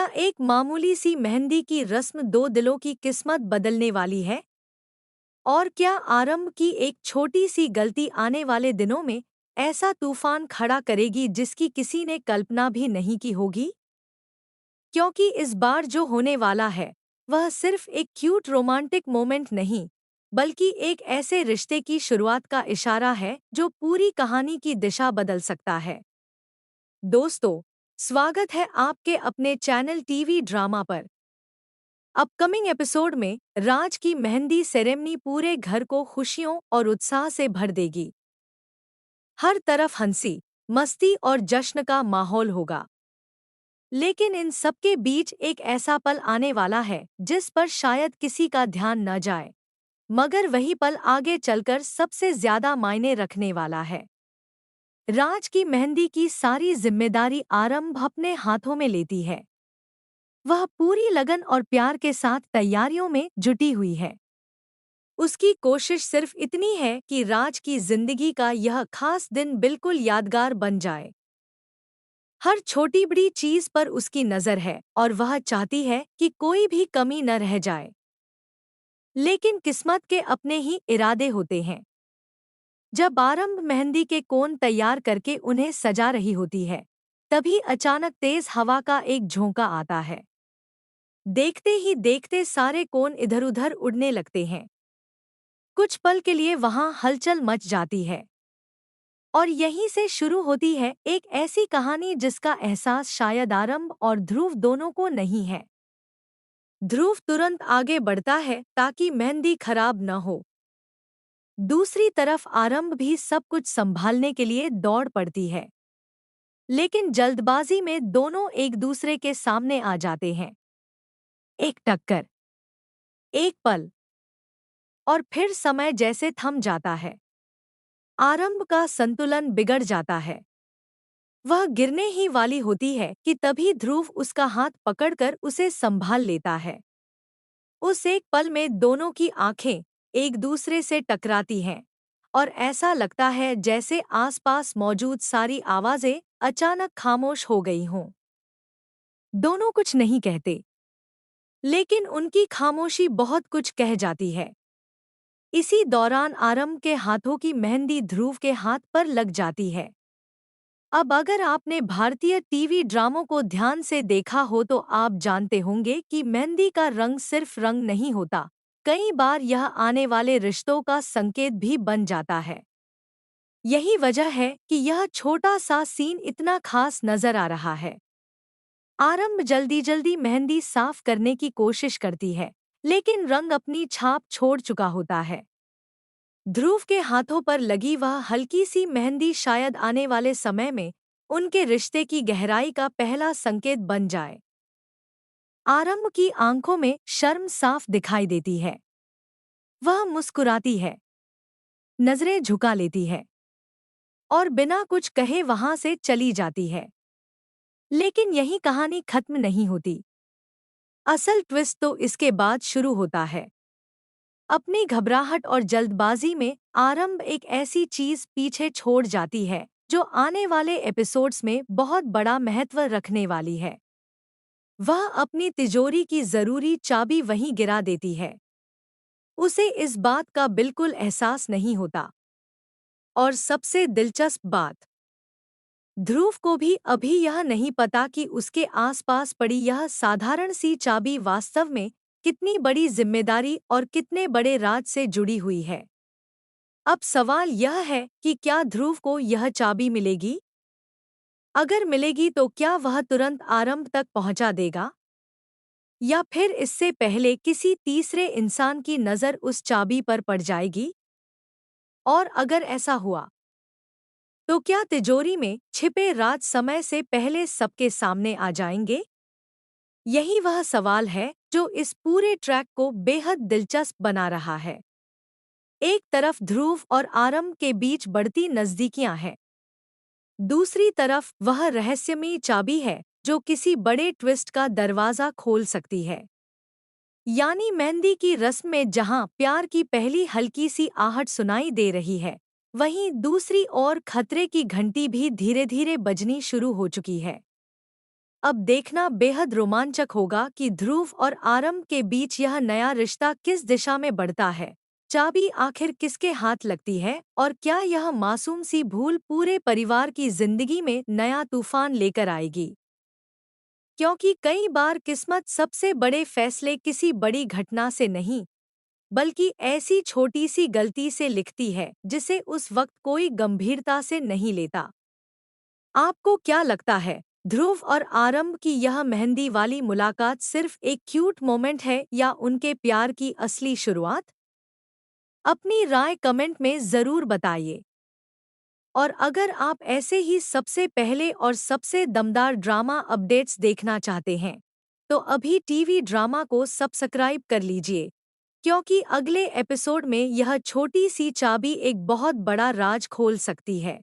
क्या एक मामूली सी मेहंदी की रस्म दो दिलों की किस्मत बदलने वाली है? और क्या आरंभ की एक छोटी सी गलती आने वाले दिनों में ऐसा तूफान खड़ा करेगी जिसकी किसी ने कल्पना भी नहीं की होगी? क्योंकि इस बार जो होने वाला है वह सिर्फ एक क्यूट रोमांटिक मोमेंट नहीं, बल्कि एक ऐसे रिश्ते की शुरुआत का इशारा है जो पूरी कहानी की दिशा बदल सकता है। दोस्तों, स्वागत है आपके अपने चैनल टीवी ड्रामा पर। अपकमिंग एपिसोड में राज की मेहंदी सेरेमनी पूरे घर को खुशियों और उत्साह से भर देगी। हर तरफ हंसी, मस्ती और जश्न का माहौल होगा। लेकिन इन सबके बीच एक ऐसा पल आने वाला है जिस पर शायद किसी का ध्यान न जाए, मगर वही पल आगे चलकर सबसे ज्यादा मायने रखने वाला है। राज की मेहंदी की सारी जिम्मेदारी आरंभ अपने हाथों में लेती है। वह पूरी लगन और प्यार के साथ तैयारियों में जुटी हुई है। उसकी कोशिश सिर्फ इतनी है कि राज की जिंदगी का यह खास दिन बिल्कुल यादगार बन जाए। हर छोटी बड़ी चीज पर उसकी नजर है और वह चाहती है कि कोई भी कमी न रह जाए। लेकिन किस्मत के अपने ही इरादे होते हैं। जब आरंभ मेहंदी के कोन तैयार करके उन्हें सजा रही होती है, तभी अचानक तेज हवा का एक झोंका आता है। देखते ही देखते सारे कोन इधर-उधर उड़ने लगते हैं। कुछ पल के लिए वहां हलचल मच जाती है। और यहीं से शुरू होती है एक ऐसी कहानी जिसका एहसास शायद आरंभ और ध्रुव दोनों को नहीं है। ध्रुव तुरंत आगे बढ़ता है ताकि मेहंदी खराब न हो। दूसरी तरफ आरंभ भी सब कुछ संभालने के लिए दौड़ पड़ती है। लेकिन जल्दबाजी में दोनों एक दूसरे के सामने आ जाते हैं। एक टक्कर, एक पल, और फिर समय जैसे थम जाता है। आरंभ का संतुलन बिगड़ जाता है। वह गिरने ही वाली होती है कि तभी ध्रुव उसका हाथ पकड़कर उसे संभाल लेता है। उस एक पल में दोनों की आंखें एक दूसरे से टकराती हैं और ऐसा लगता है जैसे आसपास मौजूद सारी आवाजें अचानक खामोश हो गई हों। दोनों कुछ नहीं कहते, लेकिन उनकी खामोशी बहुत कुछ कह जाती है। इसी दौरान आरंभ के हाथों की मेहंदी ध्रुव के हाथ पर लग जाती है। अब अगर आपने भारतीय टीवी ड्रामों को ध्यान से देखा हो तो आप जानते होंगे कि मेहंदी का रंग सिर्फ रंग नहीं होता, कई बार यह आने वाले रिश्तों का संकेत भी बन जाता है। यही वजह है कि यह छोटा सा सीन इतना खास नजर आ रहा है। आरंभ जल्दी जल्दी मेहंदी साफ करने की कोशिश करती है, लेकिन रंग अपनी छाप छोड़ चुका होता है। ध्रुव के हाथों पर लगी वह हल्की सी मेहंदी शायद आने वाले समय में उनके रिश्ते की गहराई का पहला संकेत बन जाए। आरंभ की आंखों में शर्म साफ दिखाई देती है। वह मुस्कुराती है, नजरें झुका लेती है और बिना कुछ कहे वहां से चली जाती है। लेकिन यही कहानी खत्म नहीं होती। असल ट्विस्ट तो इसके बाद शुरू होता है। अपनी घबराहट और जल्दबाजी में आरंभ एक ऐसी चीज पीछे छोड़ जाती है जो आने वाले एपिसोड्स में बहुत बड़ा महत्व रखने वाली है। वह अपनी तिजोरी की जरूरी चाबी वहीं गिरा देती है। उसे इस बात का बिल्कुल एहसास नहीं होता। और सबसे दिलचस्प बात, ध्रुव को भी अभी यह नहीं पता कि उसके आसपास पड़ी यह साधारण सी चाबी वास्तव में कितनी बड़ी जिम्मेदारी और कितने बड़े राज से जुड़ी हुई है। अब सवाल यह है कि क्या ध्रुव को यह चाबी मिलेगी? अगर मिलेगी तो क्या वह तुरंत आरंभ तक पहुंचा देगा? या फिर इससे पहले किसी तीसरे इंसान की नज़र उस चाबी पर पड़ जाएगी? और अगर ऐसा हुआ, तो क्या तिजोरी में छिपे राज समय से पहले सबके सामने आ जाएंगे? यही वह सवाल है जो इस पूरे ट्रैक को बेहद दिलचस्प बना रहा है। एक तरफ ध्रुव और आरंभ के बीच बढ़ती नज़दीकियां हैं। दूसरी तरफ वह रहस्यमयी चाबी है जो किसी बड़े ट्विस्ट का दरवाज़ा खोल सकती है। यानी मेहंदी की रस्म में जहां प्यार की पहली हल्की सी आहट सुनाई दे रही है, वहीं दूसरी ओर खतरे की घंटी भी धीरे धीरे बजनी शुरू हो चुकी है। अब देखना बेहद रोमांचक होगा कि ध्रुव और आरंभ के बीच यह नया रिश्ता किस दिशा में बढ़ता है। चाबी आखिर किसके हाथ लगती है और क्या यह मासूम सी भूल पूरे परिवार की जिंदगी में नया तूफान लेकर आएगी? क्योंकि कई बार किस्मत सबसे बड़े फैसले किसी बड़ी घटना से नहीं, बल्कि ऐसी छोटी सी गलती से लिखती है जिसे उस वक्त कोई गंभीरता से नहीं लेता। आपको क्या लगता है, ध्रुव और आरंभ की यह मेहंदी वाली मुलाकात सिर्फ एक क्यूट मोमेंट है या उनके प्यार की असली शुरुआत? अपनी राय कमेंट में ज़रूर बताइए। और अगर आप ऐसे ही सबसे पहले और सबसे दमदार ड्रामा अपडेट्स देखना चाहते हैं, तो अभी टीवी ड्रामा को सब्सक्राइब कर लीजिए, क्योंकि अगले एपिसोड में यह छोटी सी चाबी एक बहुत बड़ा राज खोल सकती है।